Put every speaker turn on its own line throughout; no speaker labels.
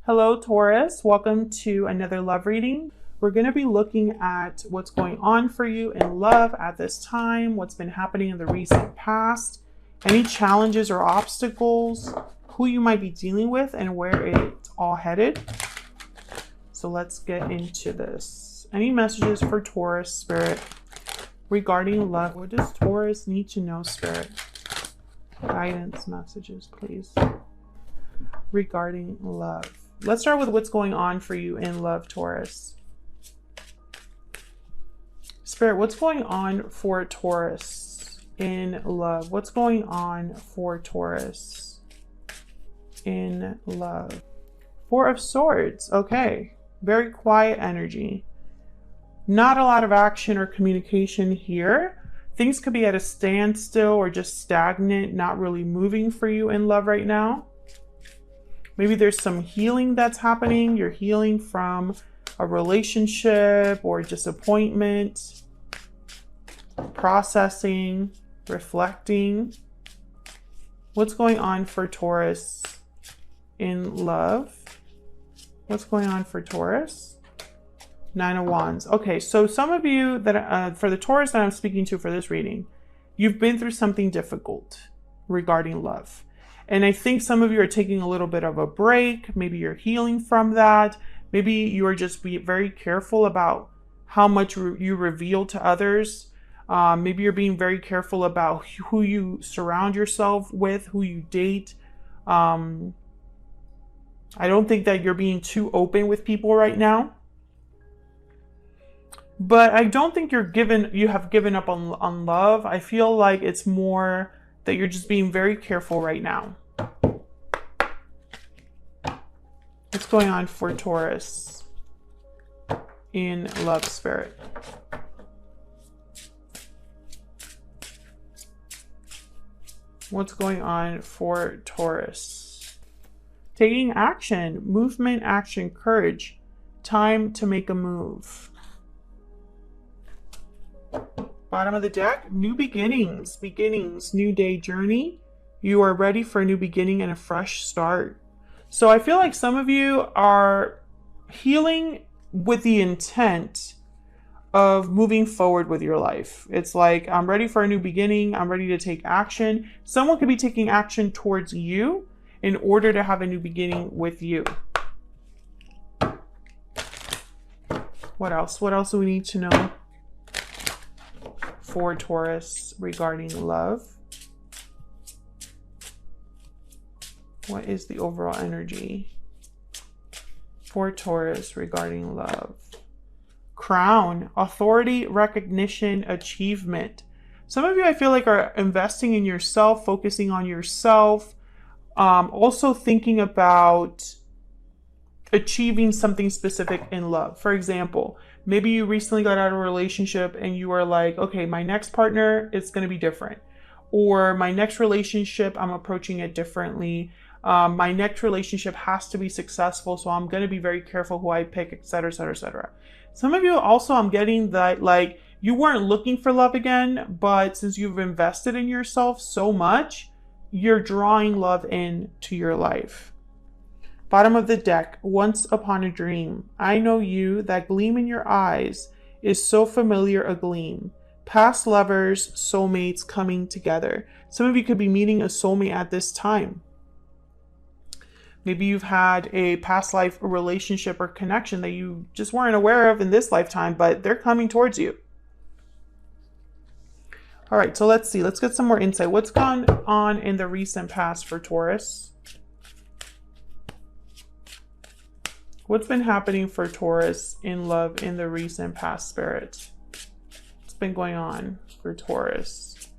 Hello, Taurus. Welcome to another love reading. We're going to be looking at what's going on for you in love at this time, what's been happening in the recent past, any challenges or obstacles, who you might be dealing with, and where it's all headed. So let's get into this. Any messages for Taurus, Spirit, regarding love? What does Taurus need to know, Spirit? Guidance messages, please, regarding love. Let's start with what's going on for you in love, Taurus. Spirit, what's going on for Taurus in love? What's going on for Taurus in love? Four of Swords. Okay. Very quiet energy. Not a lot of action or communication here. Things could be at a standstill or just stagnant, not really moving for you in love right now. Maybe there's some healing that's happening. You're healing from a relationship or disappointment, processing, reflecting. What's going on for Taurus in love? What's going on for Taurus? Nine of Wands. Okay, so some of you that for the Taurus that I'm speaking to for this reading, you've been through something difficult regarding love. And I think some of you are taking a little bit of a break. Maybe you're healing from that. Maybe you are just being very careful about how much you reveal to others. Maybe you're being very careful about who you surround yourself with, who you date. I don't think that you're being too open with people right now. But I don't think you have given up on love. I feel like it's more that you're just being very careful right now. What's going on for Taurus in love, Spirit? What's going on for Taurus? Taking action, movement, action, courage. Time to make a move. Bottom of the deck, new beginnings, new day journey. You are ready for a new beginning and a fresh start. So I feel like some of you are healing with the intent of moving forward with your life. It's like, I'm ready for a new beginning. I'm ready to take action. Someone could be taking action towards you in order to have a new beginning with you. What else? What else do we need to know for Taurus regarding love? What is the overall energy for Taurus regarding love? Crown, authority, recognition, achievement. Some of you, I feel like, are investing in yourself, focusing on yourself, also thinking about achieving something specific in love. For example, maybe you recently got out of a relationship and you are like, okay, my next partner is going to be different. Or my next relationship, I'm approaching it differently. My next relationship has to be successful, so I'm going to be very careful who I pick, etc., etc., etc. Some of you also, I'm getting that, like, you weren't looking for love again, but since you've invested in yourself so much, you're drawing love into your life. Bottom of the deck, once upon a dream. I know you, that gleam in your eyes is so familiar a gleam. Past lovers, soulmates coming together. Some of you could be meeting a soulmate at this time. Maybe you've had a past life relationship or connection that you just weren't aware of in this lifetime, but they're coming towards you. All right, so let's see. Let's get some more insight. What's gone on in the recent past for Taurus? What's been happening for Taurus in love in the recent past, Spirit? What's been going on for Taurus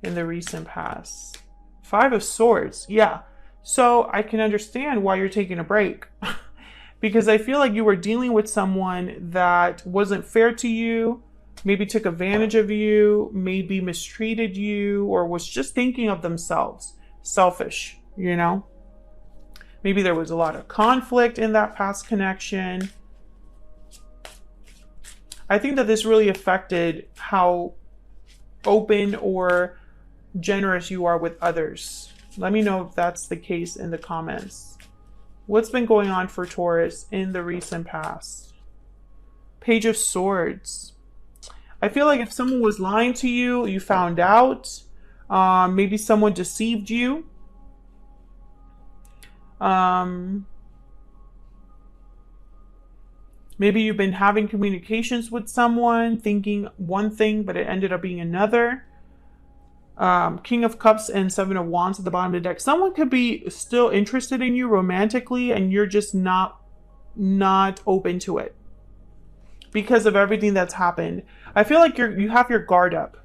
in the recent past? Five of Swords. Yeah. So I can understand why you're taking a break. Because I feel like you were dealing with someone that wasn't fair to you, maybe took advantage of you, maybe mistreated you, or was just thinking of themselves. Selfish, you know? Maybe there was a lot of conflict in that past connection. I think that this really affected how open or generous you are with others. Let me know if that's the case in the comments. What's been going on for Taurus in the recent past? Page of Swords. I feel like if someone was lying to you, you found out. Maybe someone deceived you. Maybe you've been having communications with someone, thinking one thing, but it ended up being another. King of Cups and Seven of Wands at the bottom of the deck. Someone could be still interested in you romantically, and you're just not open to it because of everything that's happened. I feel like you have your guard up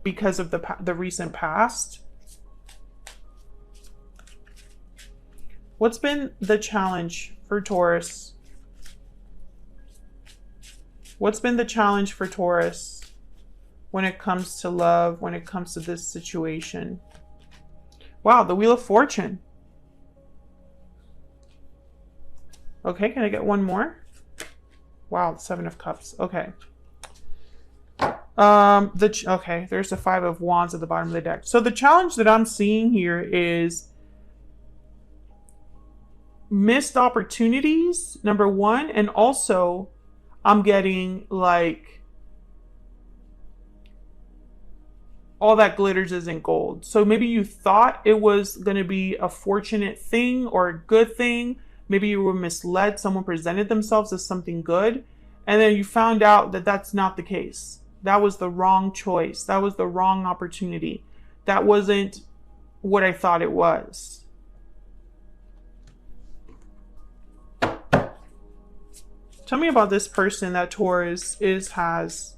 because of the recent past. What's been the challenge for Taurus? What's been the challenge for Taurus when it comes to love, when it comes to this situation? Wow, the Wheel of Fortune. Okay, can I get one more? Wow, the Seven of Cups. Okay. Okay, there's the Five of Wands at the bottom of the deck. So the challenge that I'm seeing here is missed opportunities, number one, and also I'm getting like all that glitters isn't gold. So maybe you thought it was going to be a fortunate thing or a good thing. Maybe you were misled. Someone presented themselves as something good, and then you found out that that's not the case. That was the wrong choice. That was the wrong opportunity. That wasn't what I thought it was. Tell me about this person that Taurus has,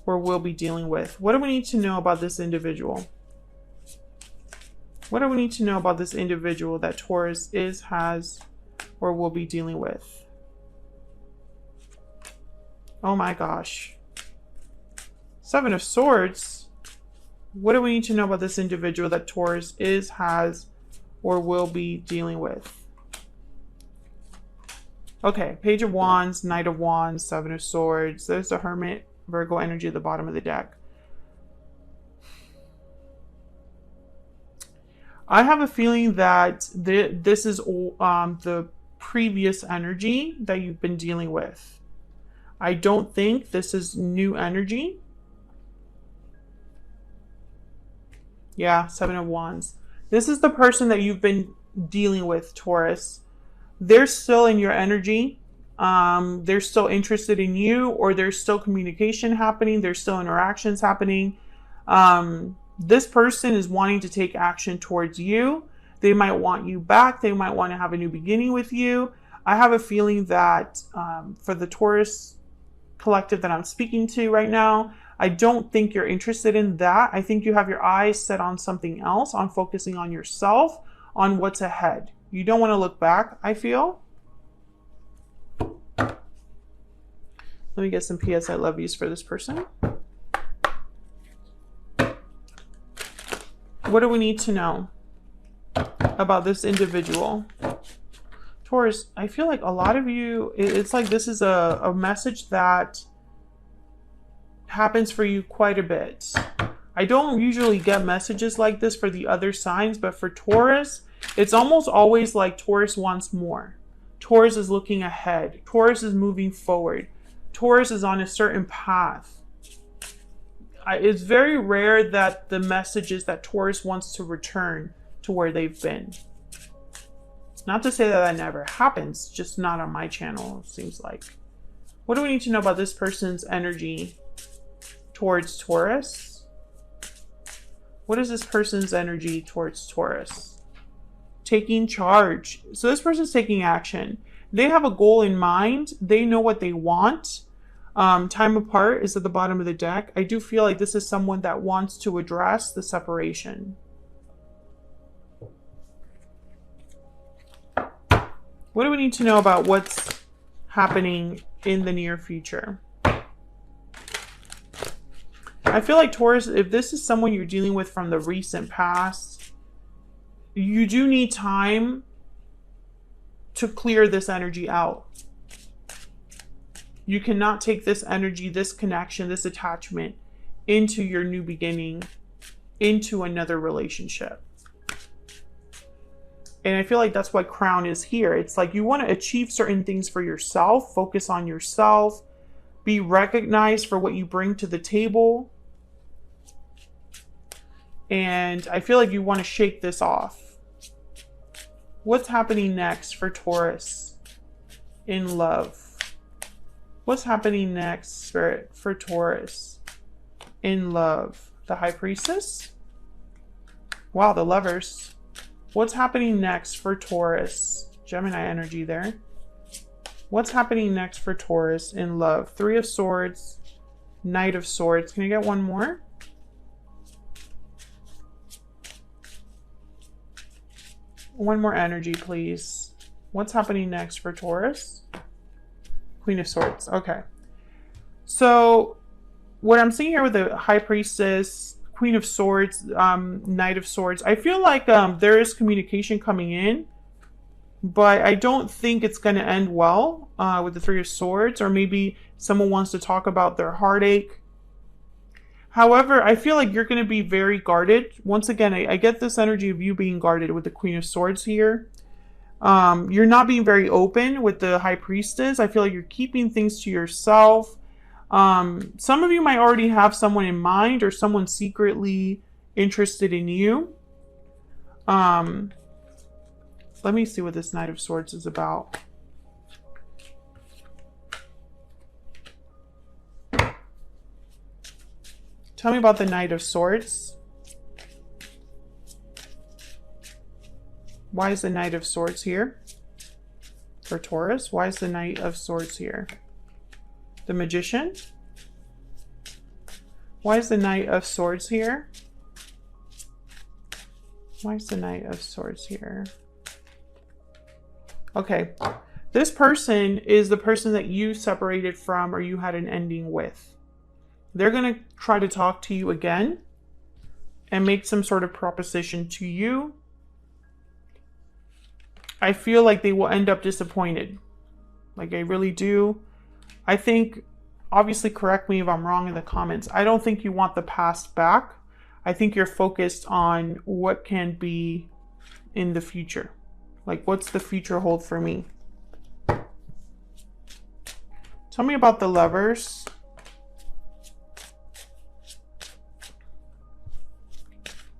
or will be dealing with. What do we need to know about this individual? What do we need to know about this individual that Taurus has, or will be dealing with? Oh my gosh. Seven of Swords. What do we need to know about this individual that Taurus has, or will be dealing with? Okay, Page of Wands, Knight of Wands, Seven of Swords. There's the Hermit, Virgo energy at the bottom of the deck. I have a feeling that this is the previous energy that you've been dealing with. I don't think this is new energy. Yeah, Seven of Wands. This is the person that you've been dealing with, Taurus. They're still in your energy. They're still interested in you, or there's still communication happening. There's still interactions happening. This person is wanting to take action towards you. They might want you back. They might want to have a new beginning with you. I have a feeling that for the Taurus collective that I'm speaking to right now, I don't think you're interested in that. I think you have your eyes set on something else, on focusing on yourself, on what's ahead. You don't want to look back, I feel. Let me get some PS I love yous for this person. What do we need to know about this individual? Taurus, I feel like a lot of you, it's like this is a message that happens for you quite a bit. I don't usually get messages like this for the other signs, but for Taurus, it's almost always like Taurus wants more. Taurus is looking ahead. Taurus is moving forward. Taurus is on a certain path. It's very rare that the message is that Taurus wants to return to where they've been. Not to say that that never happens, just not on my channel, it seems like. What do we need to know about this person's energy towards Taurus? What is this person's energy towards Taurus? Taking charge. So this person's taking action. They have a goal in mind. They know what they want. Time apart is at the bottom of the deck. I do feel like this is someone that wants to address the separation. What do we need to know about what's happening in the near future? I feel like Taurus, if this is someone you're dealing with from the recent past, you do need time to clear this energy out. You cannot take this energy, this connection, this attachment into your new beginning, into another relationship. And I feel like that's what crown is here. It's like you want to achieve certain things for yourself, focus on yourself, be recognized for what you bring to the table. And I feel like you want to shake this off. What's happening next for Taurus in love? What's happening next, Spirit, for Taurus in love? The High Priestess? Wow, the Lovers. What's happening next for Taurus? Gemini energy there. What's happening next for Taurus in love? Three of Swords, Knight of Swords. Can I get one more? One more energy, please. What's happening next for Taurus? Queen of Swords. Okay. So what I'm seeing here with the High Priestess, Queen of Swords, Knight of Swords, I feel like there is communication coming in, but I don't think it's going to end well with the Three of Swords, or maybe someone wants to talk about their heartache. However, I feel like you're going to be very guarded. Once again, I get this energy of you being guarded with the Queen of Swords here. You're not being very open with the High Priestess. I feel like you're keeping things to yourself. Some of you might already have someone in mind, or someone secretly interested in you. Let me see what this Knight of Swords is about. Tell me about the Knight of Swords. Why is the Knight of Swords here for Taurus? Why is the Knight of Swords here? The Magician. Why is the Knight of Swords here? Why is the Knight of Swords here? Okay. This person is the person that you separated from, or you had an ending with. They're going to try to talk to you again and make some sort of proposition to you. I feel like they will end up disappointed. Like, I really do. I think, obviously correct me if I'm wrong in the comments, I don't think you want the past back. I think you're focused on what can be in the future. Like, what's the future hold for me? Tell me about the Lovers.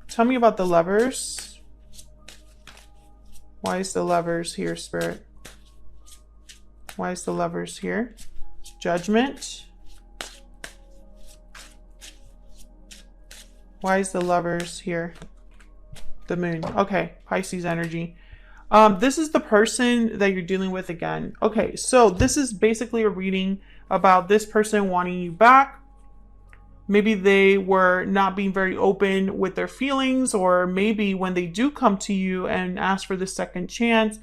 Tell me about the Lovers. Why is the Lovers here, Spirit? Why is the Lovers here? Judgment. Why is the Lovers here? The Moon. Okay, Pisces energy. This is the person that you're dealing with again. Okay, so this is basically a reading about this person wanting you back. Maybe they were not being very open with their feelings, or maybe when they do come to you and ask for the second chance,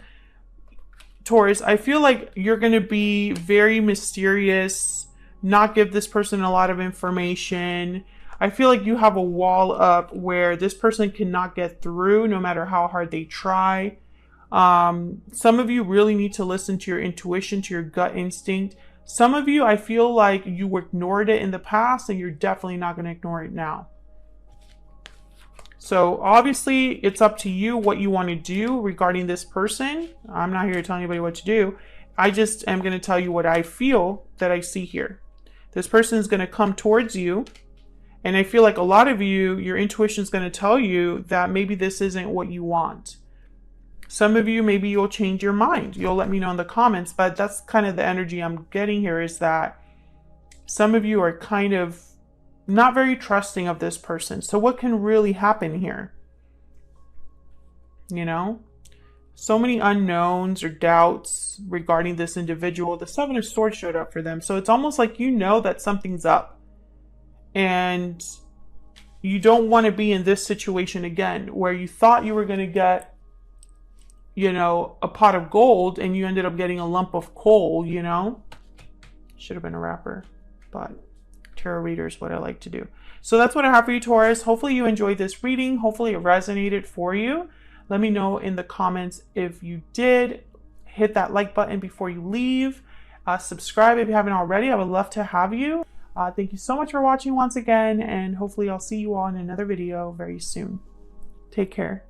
Taurus, I feel like you're going to be very mysterious, not give this person a lot of information. I feel like you have a wall up where this person cannot get through no matter how hard they try. Some of you really need to listen to your intuition, to your gut instinct. Some of you, I feel like you ignored it in the past, and you're definitely not going to ignore it now. So obviously it's up to you what you want to do regarding this person. I'm not here to tell anybody what to do. I just am going to tell you what I feel that I see here. This person is going to come towards you. And I feel like a lot of you, your intuition is going to tell you that maybe this isn't what you want. Some of you, maybe you'll change your mind. You'll let me know in the comments, but that's kind of the energy I'm getting here, is that some of you are kind of not very trusting of this person. So what can really happen here? You know, so many unknowns or doubts regarding this individual. The Seven of Swords showed up for them. So it's almost like you know that something's up, and you don't want to be in this situation again, where you thought you were going to get, you know, a pot of gold and you ended up getting a lump of coal, you know? Should have been a rapper, but tarot reader is what I like to do. So that's what I have for you, Taurus. Hopefully you enjoyed this reading. Hopefully it resonated for you. Let me know in the comments if you did. Hit that like button before you leave. Subscribe if you haven't already. I would love to have you. Thank you so much for watching once again, and hopefully I'll see you all in another video very soon. Take care.